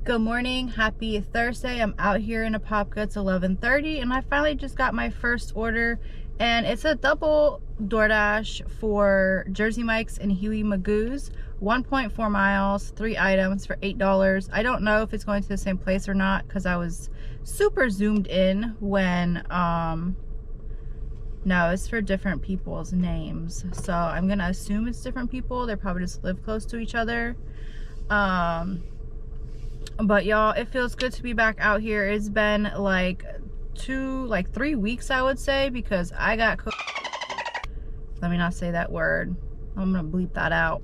Good morning, happy Thursday. I'm out here in Apopka. It's 11:30 and I finally just got my first order, and it's a double Doordash for Jersey Mike's and Huey Magoo's, 1.4 miles, 3 items for $8. I don't know if it's going to the same place or not because I was super zoomed in when no, it's for different people's names, so I'm gonna assume it's different people. They probably just live close to each other. But y'all, it feels good to be back out here. It's been like 3 weeks, I would say, because I got let me not say that word. I'm gonna bleep that out.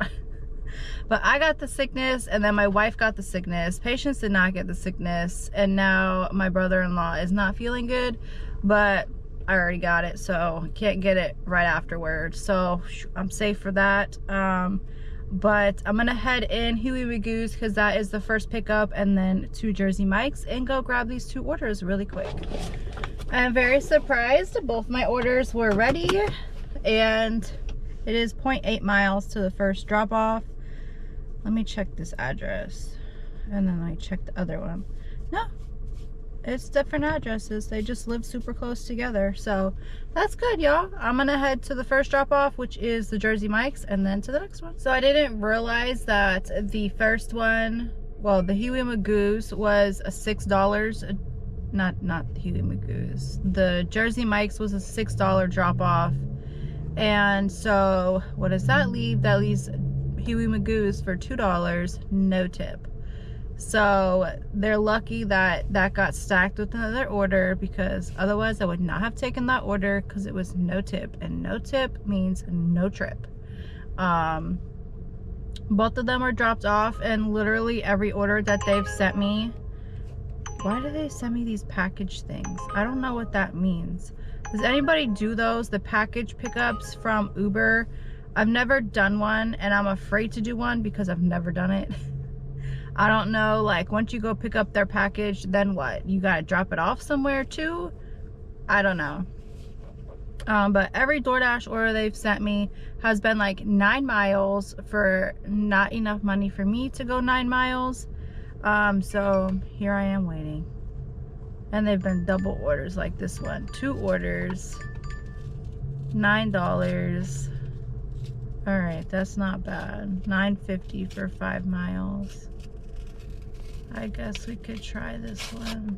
But I got the sickness, and then my wife got the sickness. Patience did not get the sickness, and now my brother-in-law is not feeling good, but I already got it, so can't get it right afterwards, so I'm safe for that. But I'm gonna head in Huey Magoo's because that is the first pickup, and then to Jersey Mike's and go grab these 2 orders really quick. I'm very surprised. Both my orders were ready, and it is 0.8 miles to the first drop off. Let me check this address, and then I check the other one. No, it's different addresses. They just live super close together, so that's good, y'all. I'm gonna head to the first drop off, which is the Jersey Mike's, and then to the next one. So I didn't realize that the first one, well, the Huey Magoo's was a $6, not the Huey Magoo's, the Jersey Mike's was a $6 drop off. And so what does that leave? That leaves Huey Magoo's for $2, no tip. So they're lucky that that got stacked with another order, because otherwise I would not have taken that order because it was no tip, and no tip means no trip. Both of them are dropped off, and literally every order that they've sent me, why do they send me these package things? I don't know what that means. Does anybody do those, the package pickups from Uber? I've never done one, and I'm afraid to do one because I've never done it. I don't know, like, once you go pick up their package, then what? You gotta drop it off somewhere too? I don't know. But every DoorDash order they've sent me has been like 9 miles for not enough money for me to go 9 miles. So here I am waiting. And they've been double orders like this one. 2 orders, $9. All right, that's not bad. $9.50 for 5 miles. I guess we could try this one.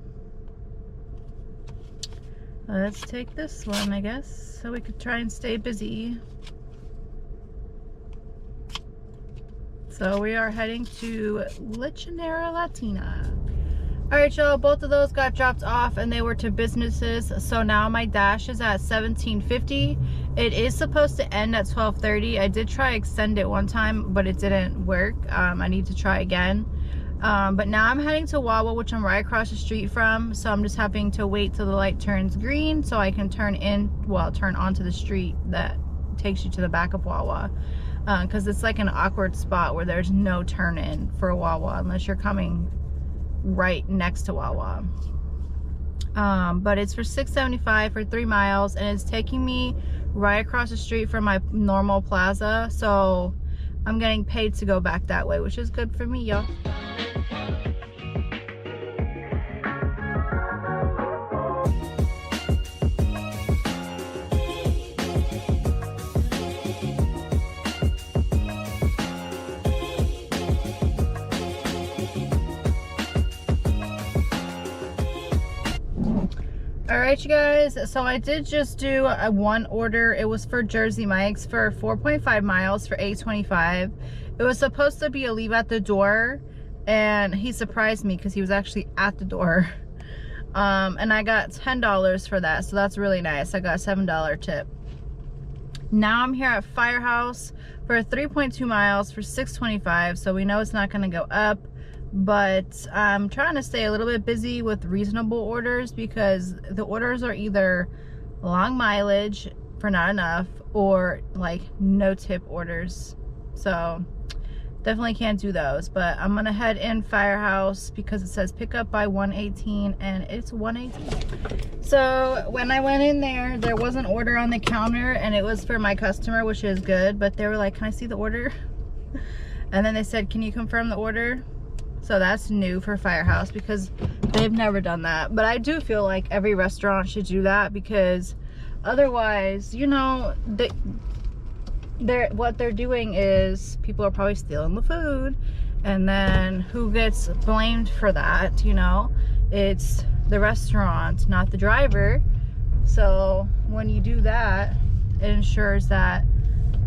Let's take this one, I guess, so we could try and stay busy. So we are heading to Lichanera Latina. All right, y'all, both of those got dropped off, and they were to businesses. So now my dash is at $17.50. It is supposed to end at $12.30. I did try extend it one time, but it didn't work. I need to try again. But now I'm heading to Wawa, which I'm right across the street from, so I'm just having to wait till the light turns green so I can turn onto the street that takes you to the back of Wawa, because it's like an awkward spot where there's no turn in for a Wawa unless you're coming right next to Wawa. But it's for $6.75 for 3 miles, and it's taking me right across the street from my normal plaza, so I'm getting paid to go back that way, which is good for me, y'all. Alright, you guys, so I did just do one order. It was for Jersey Mike's for 4.5 miles for $8.25. It was supposed to be a leave at the door, and he surprised me because he was actually at the door. And I got $10 for that, so that's really nice. I got a $7 tip. Now I'm here at Firehouse for 3.2 miles for $6.25, so we know it's not going to go up. But I'm trying to stay a little bit busy with reasonable orders, because the orders are either long mileage for not enough or like no tip orders, so definitely can't do those. But I'm gonna head in Firehouse because it says pick up by 1:18 and it's 1:18. So when I went in there, there was an order on the counter, and it was for my customer, which is good, but they were like, can I see the order? And then they said, can you confirm the order? So that's new for Firehouse because they've never done that. But I do feel like every restaurant should do that, because otherwise, you know, what they're doing is people are probably stealing the food, and then who gets blamed for that? You know, it's the restaurant, not the driver. So when you do that, it ensures that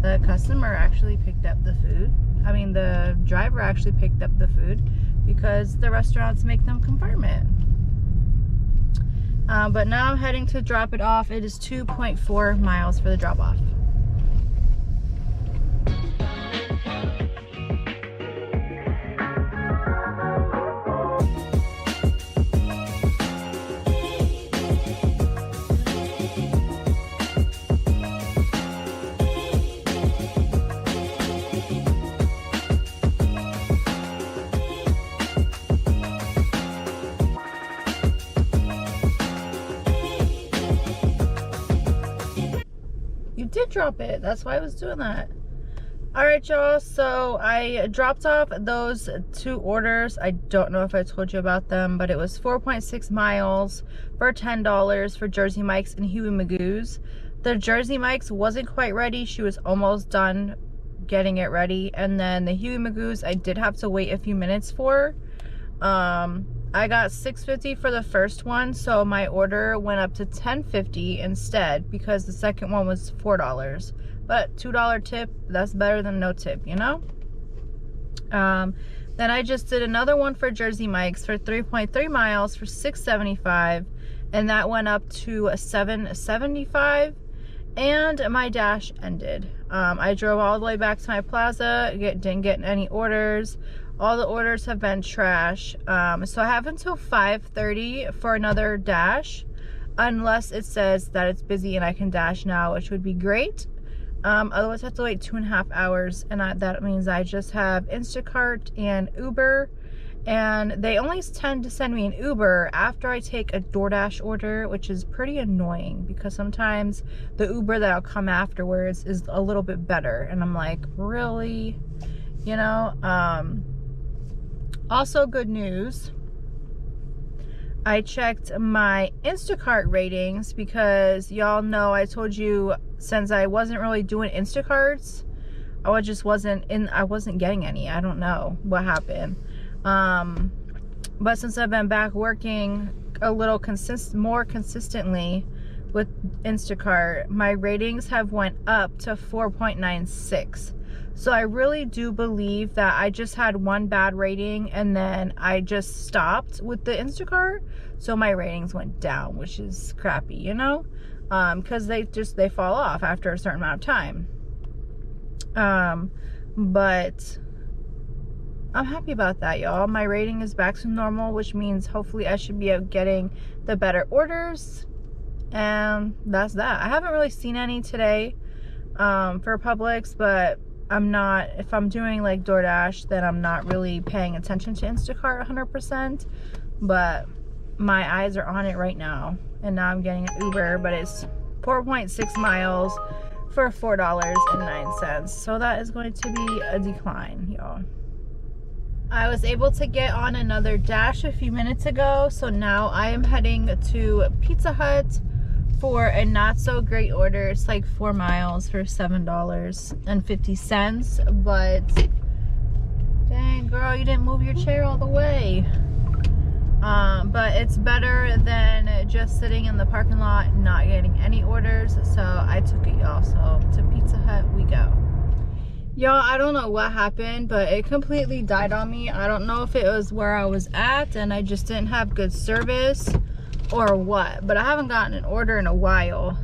the customer actually picked up the food. I mean, the driver actually picked up the food, because the restaurants make them confirm it. But now I'm heading to drop it off. It is 2.4 miles for the drop off. Did drop it, that's why I was doing that. All right, y'all, so I dropped off those 2 orders. I don't know if I told you about them, but it was 4.6 miles for $10 for Jersey Mike's and Huey Magoo's. The Jersey Mike's wasn't quite ready. She was almost done getting it ready, and then the Huey Magoo's I did have to wait a few minutes for. I got $6.50 for the first one, so my order went up to $10.50 instead, because the second one was $4. But $2 tip, that's better than no tip, you know? Then I just did another one for Jersey Mike's for 3.3 miles for $6.75, and that went up to $7.75, and my dash ended. I drove all the way back to my plaza, didn't get any orders. All the orders have been trash. So I have until 5:30 for another dash, unless it says that it's busy and I can dash now, which would be great. Otherwise I have to wait 2.5 hours, and that means I just have Instacart and Uber, and they only tend to send me an Uber after I take a Doordash order, which is pretty annoying, because sometimes the Uber that'll come afterwards is a little bit better, and I'm like, really? You know? Also, good news, I checked my Instacart ratings, because y'all know I told you, since I wasn't really doing Instacarts, I wasn't getting any. I don't know what happened. But since I've been back working a little more consistently with Instacart, my ratings have went up to 4.96. So I really do believe that I just had one bad rating, and then I just stopped with the Instacart, so my ratings went down, which is crappy, you know, because they fall off after a certain amount of time. But I'm happy about that, y'all. My rating is back to normal, which means hopefully I should be getting the better orders, and that's that. I haven't really seen any today for Publix, but if I'm doing like DoorDash, then I'm not really paying attention to Instacart 100%, but my eyes are on it right now. And now I'm getting an Uber, but it's 4.6 miles for $4.09. So that is going to be a decline, y'all. I was able to get on another dash a few minutes ago, so now I am heading to Pizza Hut for a not so great order. It's like 4 miles for $7.50, but dang girl, you didn't move your chair all the way. But it's better than just sitting in the parking lot not getting any orders, so I took it, y'all. So to Pizza Hut we go. Y'all, I don't know what happened, but it completely died on me. I don't know if it was where I was at and I just didn't have good service or what, but I haven't gotten an order in a while.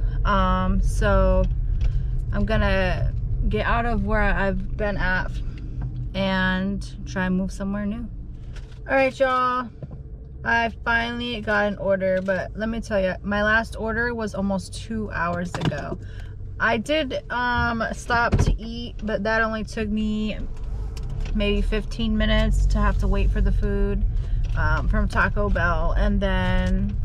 So I'm gonna get out of where I've been at and try and move somewhere new. All right, y'all, I finally got an order, but let me tell you, my last order was almost 2 hours ago. I did stop to eat, but that only took me maybe 15 minutes to have to wait for the food from Taco Bell. And then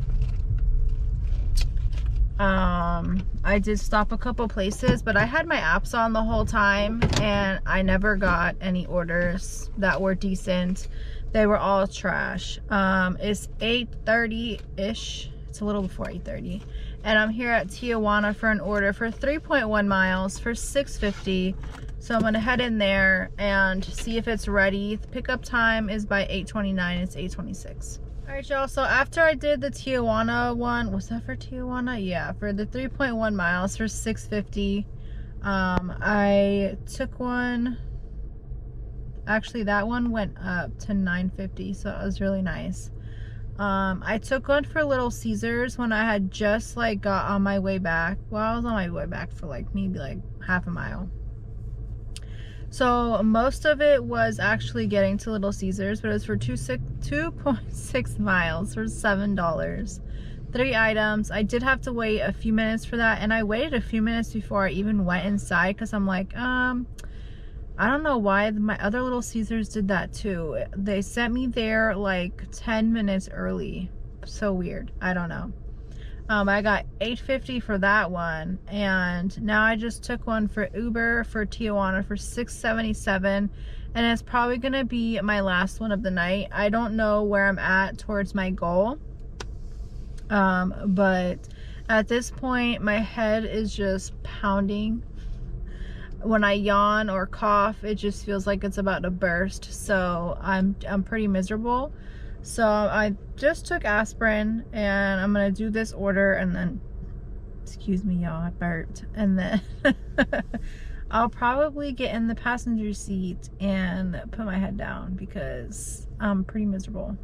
I did stop a couple places, but I had my apps on the whole time and I never got any orders that were decent. They were all trash. It's 8:30-ish. It's a little before 8:30. And I'm here at Tijuana for an order for 3.1 miles for $6.50. So I'm gonna head in there and see if it's ready. The pickup time is by 8:29. It's 8:26. All right, y'all. So after I did the Tijuana one, was that for Tijuana? Yeah, for the 3.1 miles for $6.50. I took one. Actually, that one went up to $9.50, so it was really nice. I took one for Little Caesars when I had just like got on my way back. Well, I was on my way back for like maybe like half a mile. So most of it was actually getting to Little Caesars, but it was for 2.6 miles for $7. 3 items. I did have to wait a few minutes for that, and I waited a few minutes before I even went inside because I'm like, I don't know why my other Little Caesars did that too. They sent me there like 10 minutes early. So weird. I don't know. I got $8.50 for that one, and now I just took one for Uber for Tijuana for $6.77, and it's probably gonna be my last one of the night. I don't know where I'm at towards my goal, but at this point my head is just pounding. When I yawn or cough, it just feels like it's about to burst. So I'm pretty miserable. So I just took aspirin, and I'm gonna do this order, and then, excuse me y'all, I burped, and then I'll probably get in the passenger seat and put my head down because I'm pretty miserable.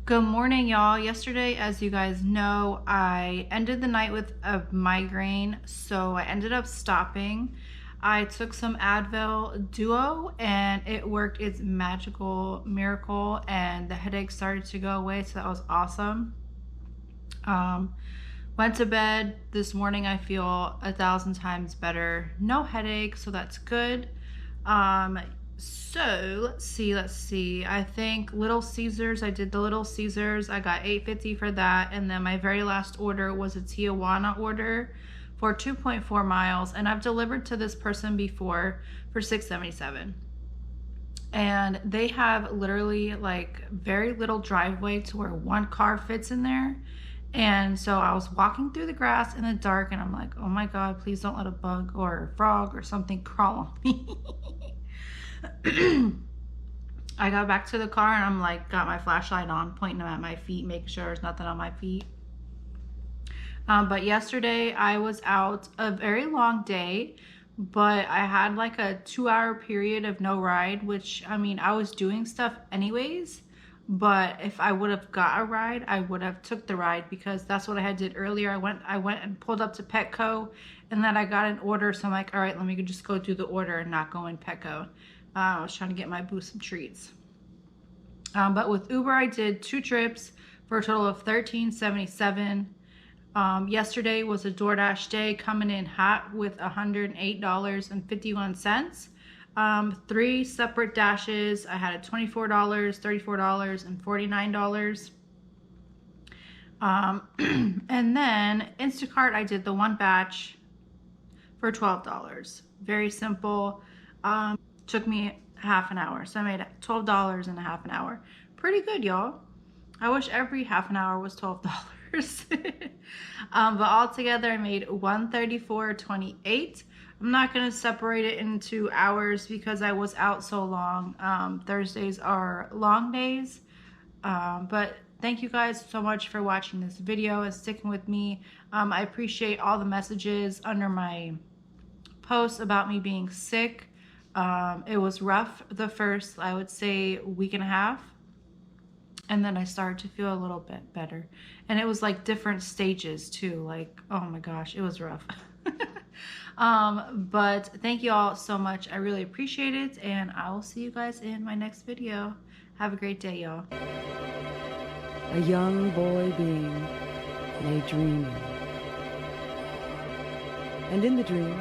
Good morning, y'all. Yesterday, as you guys know, I ended the night with a migraine, so I ended up stopping. I took some Advil Duo, and it worked its magical miracle, and the headache started to go away, so that was awesome. Went to bed this morning. I feel 1,000 times better. No headache, so that's good. So let's see. I think Little Caesars, I did the Little Caesars. I got $8.50 for that. And then my very last order was a Tijuana order for 2.4 miles. And I've delivered to this person before for $6.77. And they have literally like very little driveway to where one car fits in there. And so I was walking through the grass in the dark, and I'm like, oh my God, please don't let a bug or a frog or something crawl on me. I got back to the car, and I'm like, got my flashlight on, pointing them at my feet, making sure there's nothing on my feet. But yesterday I was out a very long day, but I had like a 2-hour period of no ride, which, I mean, I was doing stuff anyways, but if I would have got a ride, I would have took the ride, because that's what I had did earlier. I went and pulled up to Petco, and then I got an order, so I'm like, all right, let me just go do the order and not go in Petco. I was trying to get my boo some treats. But with Uber, I did 2 trips for a total of $13.77. Yesterday was a Doordash day, coming in hot with $108.51. 3 separate dashes. I had a $24, $34, and $49. And then Instacart, I did the 1 batch for $12. Very simple. Took me half an hour, so I made $12 in a half an hour. Pretty good, y'all. I wish every half an hour was $12. But altogether I made $134.28. I'm not gonna separate it into hours because I was out so long. Thursdays are long days. But thank you guys so much for watching this video and sticking with me. I appreciate all the messages under my posts about me being sick. It was rough the first, I would say, week and a half, and then I started to feel a little bit better, and it was like different stages too, like, oh my gosh, it was rough. But thank you all so much. I really appreciate it, and I will see you guys in my next video. Have a great day, y'all. A young boy being lay dreaming, and in the dream